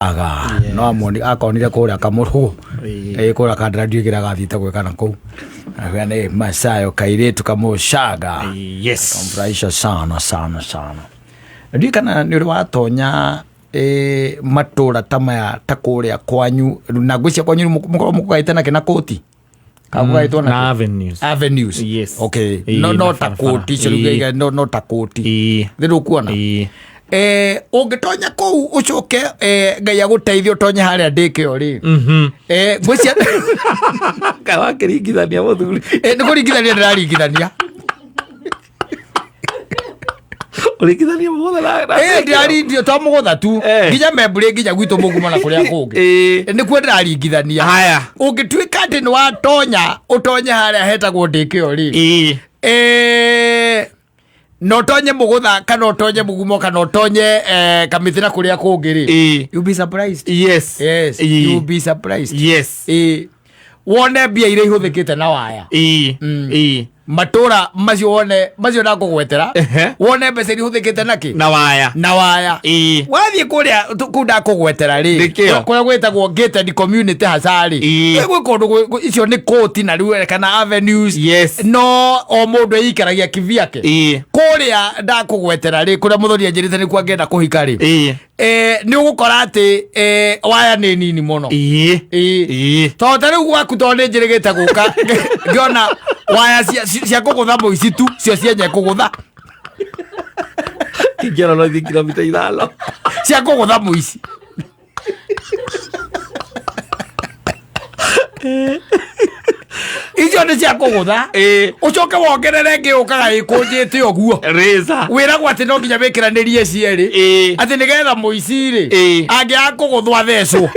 aga no amoni akonire kuria kamuru kura kandradio gira gathite gwikana ku agane masayo kairetu kamushaga yes kamfurahisha sana ndio kana ni watonya matura tamaya takuria kwanyu na gwicia kwanyu mukaitana kina koti kagugaitwa na avenues yes okay no takoti ciruga no takoti thiru kuona ungitonya kou ucoke ngai aguteithie utonye haria ndikio ri gwicia kawa kiringithania muthuri ni kuringithania ndiraringithania uringithania mugutha ndirarindio to mugutha tu nginya membure nginya gwitu muguma na kuria kungi ni kuo ndiraringithania haya ungituika ati ni watonya utonye haria hetagwo ndikio ri no tonye mugutha kana tonye mugumo kana tonye kamithina kuria kungiri you be surprised yes you be surprised yes wone bia ire ihuthikite na waya matura macio na kugwetera wone mbeca ihuthikite naki na waya wathie kuria kunda kugwetera ri kuria gwetagwo gated community hasari gwe kundu icio ni koti na riu kana avenues no o mundu ikaragia kiviake kuria ndakugwetera ri kuria muthuri anjirite ni kwa ngenda kuhika ri ni ugukora ati waya ni nini muno to tariu gwaku to ni njirigite guka ngiona waya cia kugutha muici tu cio cienye kugutha ingera no 2 kilomita 5 cia kugutha muici icio ni cia kugutha ucoke wongerere ngi ukaga ikunjite oguo reza wiragwo ati no nginya wikiranirie cieri ati nigetha muici ri angi akuguthwa thecwo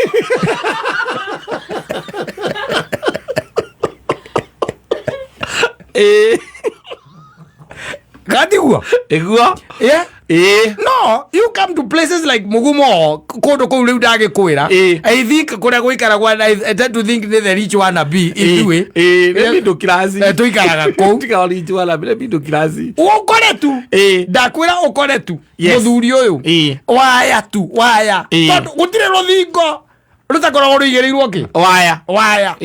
gatigua egua no you come to places like Mugumo kodo ko riu ndage kwira I think kuria gwikara gwa I tend to think the rich wanna be itwe middle class tuikaraga ko tika rich wanna be middle class ukore tu ndakwira ukore tu muthuri uyu waya tondu gutire ruthingo rutakoragwo ruigirirwo ki waya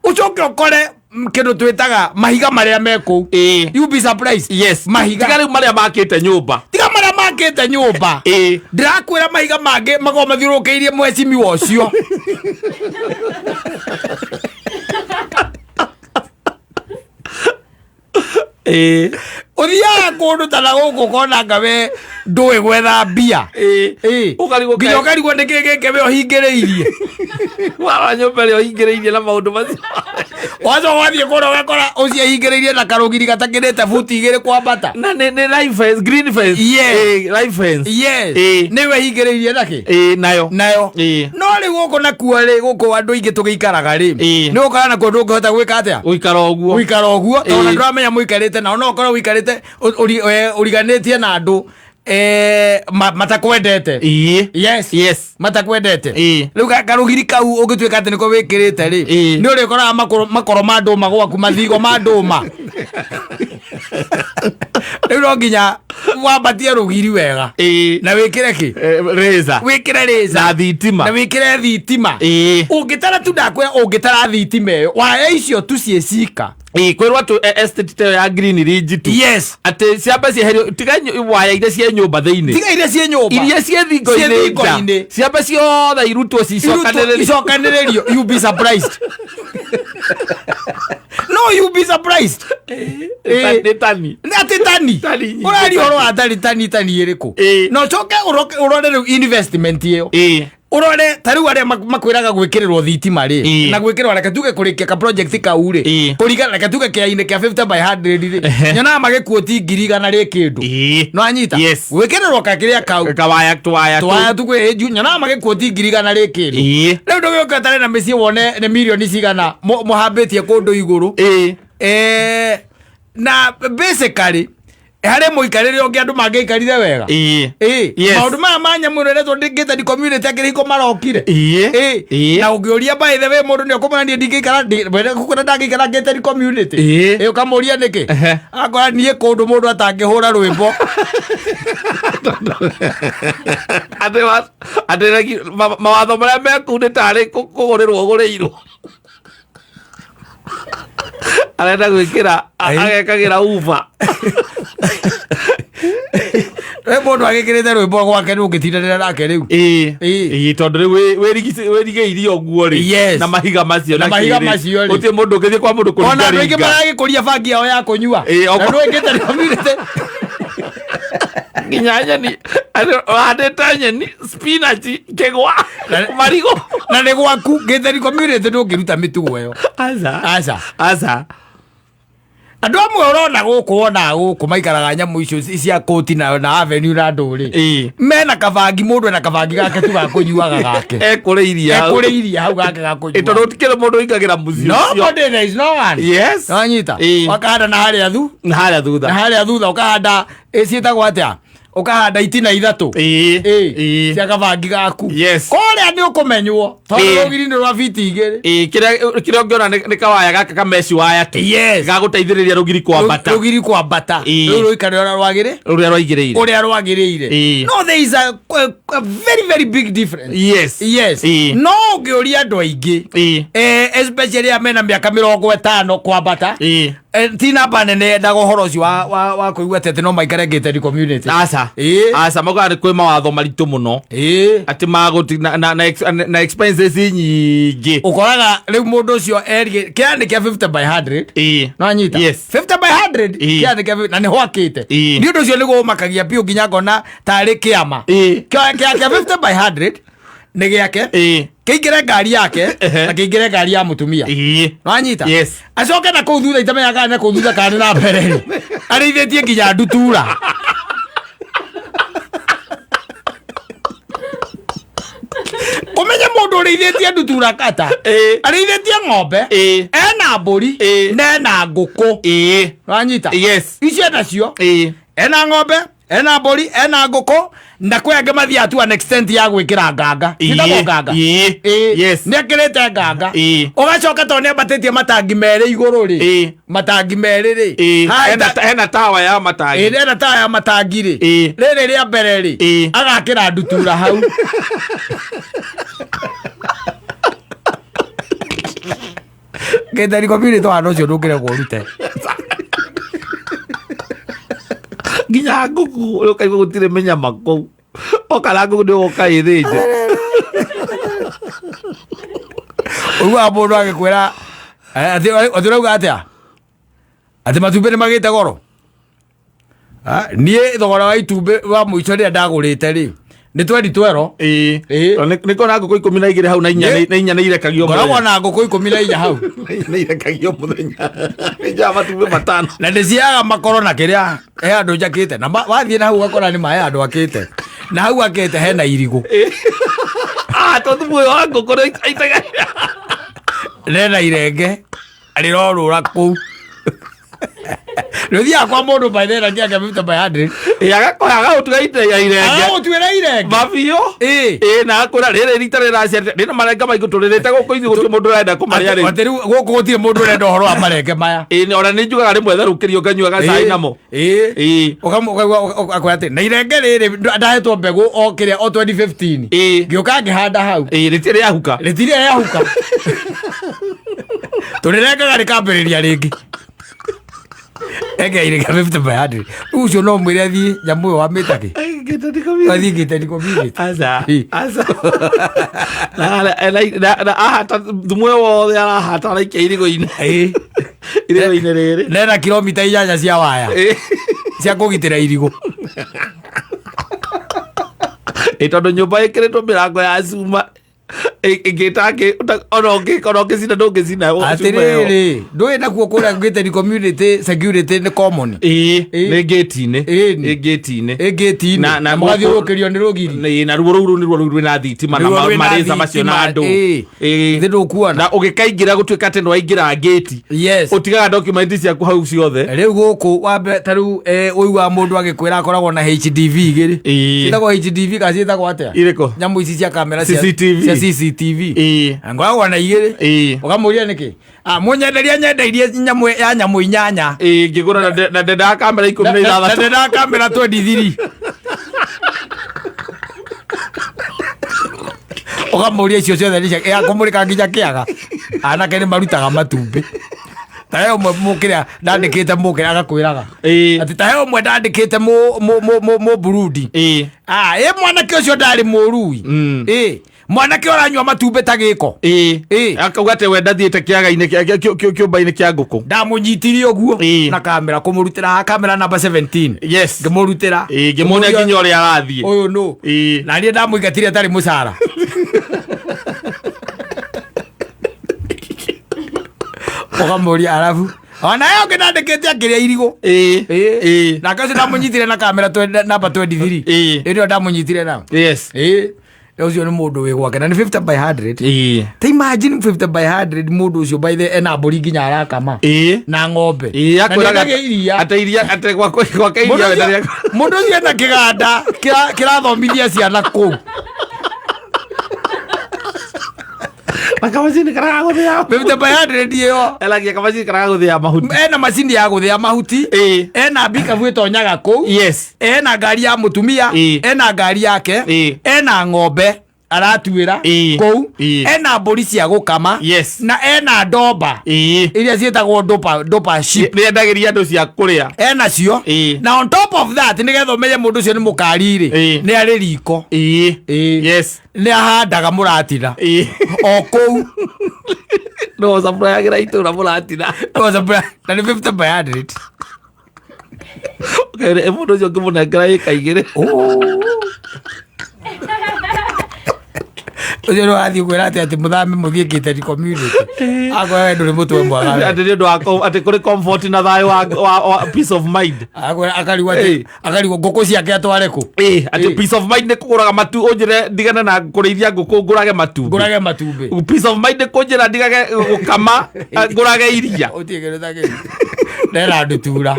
ucoke ukore kindu twitaga mahiga maria meko you be surprised mahiga tiga maria makite nyumba ndirakwira mahiga mange mago mathiurukeirie mwecimi wocio uthia kundu tana guku kona ngawe ndui gwetha mbia nginya ukarigwo niki gike we uhingiriirie wara nyumba rio hingiriirie na maundu macio wazo wathie kura ugakora ucio hingiriirie na karugiri gatakirite futi igiri kwambata na ni life fence green fence life fence niwe hingiriirie naki nayo no ri guku na kuari guku andu ingi tugikaraga ri ni ukara na kundu ngihota gwika atia uikara oguo tona ndramenya muikarite na no ukora uikarite uriganitie na andu matakwendete yes matakwendete riu karugiri kau ugituika ati niko wikirite ri ni uri koraga makoro ma nduma gwaku mathigo ma nduma riu no nginya wambatie rugiri wega na wikire ki wikire reza na thitima na wikire thitima ungitara tu ndakwira ungitara thitima iyo waya icio tu ciecika kwirwa tu estate ya green ridge tu ati ciamba cieherio tiga waya iria cie nyumba thiini iria cie thingo-ini ciamba ciothe irutwo cicokaniririo you be surprised no you be surprised tani urari horo wa tani iriku no coke urore investment iyo urore tariu aria makwiraga gwikirirwo thitima ri na gwikirwa reke tuge kurikia ka project kau ri kuriga reke tuge kiaine kia 50 by 100 ri nyona magikuoti ngiriga ri kindu no anyita gwikirirwo ka kiria kau kawaya twaya tugwe eju nyona magikuoti ngiriga ri kindu riu ndugioka tare na meci wone ne milioni cigana muhambitie kundu iguru na basically hare muikarire onge andu mangeikarire wega maundu maya manyamureretwo ndingite community akiriko marokire na ungioria by the way mundu ni okumania ndingikara kukura ndangikara ngite community ukamuria niki akora nie kundu mundu atangihura rwimbo ate mawatho maria mekunde tari kugurirwo gurirwo arenda gwikira agekagira uva mundu agikirite rwimbo gwake nungitindanira nake riu tondu riu werigeirie oguo ri na mahiga macio utie mundu ngithie kwa mundu kuringa ona andu aingi maragikuria bangi yao ya kunyua na ndwingite community nginya ni adeta nyeni spinach kegwa marigo na ne gwaku ngitheri community ndungiruta mitugo yo aza andu amwe urona gukuona guku maikaraga nyamu icio cia koti na avenue na nduri mena kabangi mundu na kabangi gake tu gakunyuaga gake ekuriiria hau gake gakunyua itondo tikire mundu ingagira muzi there is no one yes wanyita wakahanda na haria thutha ukahanda ciitagwo atia ukahanda itina ithatu cia kabangi gaku koria ni ukumenywo tondu rugiri ni rwa biti igiri kira ungiona ni kawaya gaka kameci waya tu gaguteithiriria rugiri kwambata riu ruikare uria rwagiriire no there is a very very big difference yes no ngiuria andu aingi especially amena miaka 50 kwambata tina panene ndago horo ucio wa kuigua tete no maikare ngite community asa magari kwi mawatho maritu muno ati maguti na expenses nyingi ukoraga riu mundu ucio erie kiande kia 50 by 100 no anyita 50 by 100 kiande kia na ni hwakite ni undu ucio ni gumakagia pio nginya ngona tari kiama kia 50 by 100 ni giake keingire ngari yake na keingire ngari ya mutumia no anyita acoke na kuu thutha itamenyaga na kuu thutha kana na mbere arithitie nginya ndutura umenye mundu urithietie ndutura kata arithitie ng'ombe ena mburi na nguku no anyita icio nacio ena ng'ombe ena mburi ena nguku na kwe ange mathia atu an extent ya gwikira nganga ndako nganga ni akirite nganga ugacoka to ne batetie matangi mere iguru ri matangi mere ri hena tawa ya matangi ena tawa ya matangi ri riri ria mbere ri agakira ndutura hau ngetheri komini to ano cio ndukire kurute nginya nguku ukaigua gutire menyama kou okara nguku ndio ukaithije uwa mundu agikwira ati urauga atia ati matumbi ni magite goro nie thogora wa itumbi wa muico ria ndagurite ri ni 2012 niko na nguku 12 hau na inya ni irekagio ngoragwo na nguku 14 hau ni irekagio muthenya nja matumbi matano na ndiciaga makoro na kiria andu njakite na wathie na hau gakora ni maya andu akite na hau akite hena irigu tondu muoyo wa nguku aitaga nena irenge arirorura kuu Ruthia kwa mundu by the rangi ake 50 by 100 agakoraga utugaite ya irenge utwira irenge mafio na akora rere ritare racia rina marenga maigu turirite guku ithi guti mundu urenda kumaria ri atiri guku guti mundu urenda horo wa marenge maya ona ni njugaga rimwe therukirio nganyuaga cai namo ukakwate na irenge riri ndahetwo mbegu o kiria o 2015 ngioka ngihanda hau ritire yahuka turirengaga rikambiriria ringi ege ile 50 by 100 ucio no mwire athie nyamu wa mitaki athie ngite community asa na ahata thumwe wothe arahata raike irigo-ini irigo-ini riri nena kilomita 8 cia waya cia kugitira irigo tondu nyumba ikiritwo mirango ya cuma Ingitake onoke sina ndonge sina. Atiriri ndui na kuo kura ngite community security ni common. Ni gate-ini. Na mwathiokerio ni rugiri. Na ruo ni ruo na thitima na mareza macio na andu. Thiru kuona. Na ugikaingira gutwika ati no aingira gate. Yes. Utigaga document ciaku hau ciothe. Riu guku wambe taru uyu wa mundu agikwira akoragwo na HDV igiri. Itagwo HDV kaci itagwo atia. Iriko. Nyamu ici cia kamera cia CCTV. Ngoragwo na igiri. Ukamuria niki? Munyenderia nyendeirie nyamu ya nyamu inyanya. Ngigura na ndenda kamera 13. Na ndenda kamera 23. Ukamuria icio ciothe ni ya kumurika nginya kiaga. Anake ni marutaga matumbi. Tayo mukiria ndandikite mukira agakwiraga ati tayo mwe ndandikite mu Burundi mwanake ucio ndari murui mwanake oranywa matumbe ta giko akauga ati we ndathiite kiaga-ini kiumba-ini kia nguku ndamunyitirie uguo na kamera kumurutira kamera number 17 yes ngimurutira ngimuonia nginya uria arathie uyu no na nie ndamuingatire atari mucara ukamuria arabu ona yo ngindandikite akiria irigo na kacio ndamunyitire na kamera number 23 ndio ndamunyitire na yes ucio ni mundu wi gwake na ni 50 by 100 ta imagine 50 by 100 mundu ucio by the ena mburi nginya arakama na ng'ombe akwiraga ate iria ate gwake iria wendaria mundu ucio ena kiganda kirathomithia ciana kuu Makamacini karaga guthia 50 by 100 iyo elagia kamacini karaga guthia mahuti ena macini ya guthia mahuti ena bika bwitonyaga kuu yes ena ngari ya mutumia ena ngari yake ena ng'ombe aratuira kou ena mburi cia gukama yes na ena ndomba iria cietagwo ndomba sheep niendagiria andu cia kuria ena cio na on top of that nigetha umenye mundu ucio ni mukari ni ari riko yes ni ahandaga muratira o kou no supply agira itura muratira no supply na ni 50 by 100 okay mundu ucio ngimunengera ikaigire ucio no athi gwira ati muthame muthie kitari community agwa ndu ri mutwe mwaga ati ndu ati kuri comfort na thayo wa peace of mind agwa akariwa ngoko ciake atware ku ati peace of mind ni kuguraga matu unjire ndigana na kurithia ngoko ngurage matumbi peace of mind kunjira ndigage gukama ngurage iria utigerethage ndera ndutura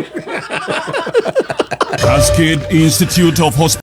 Cascade Institute of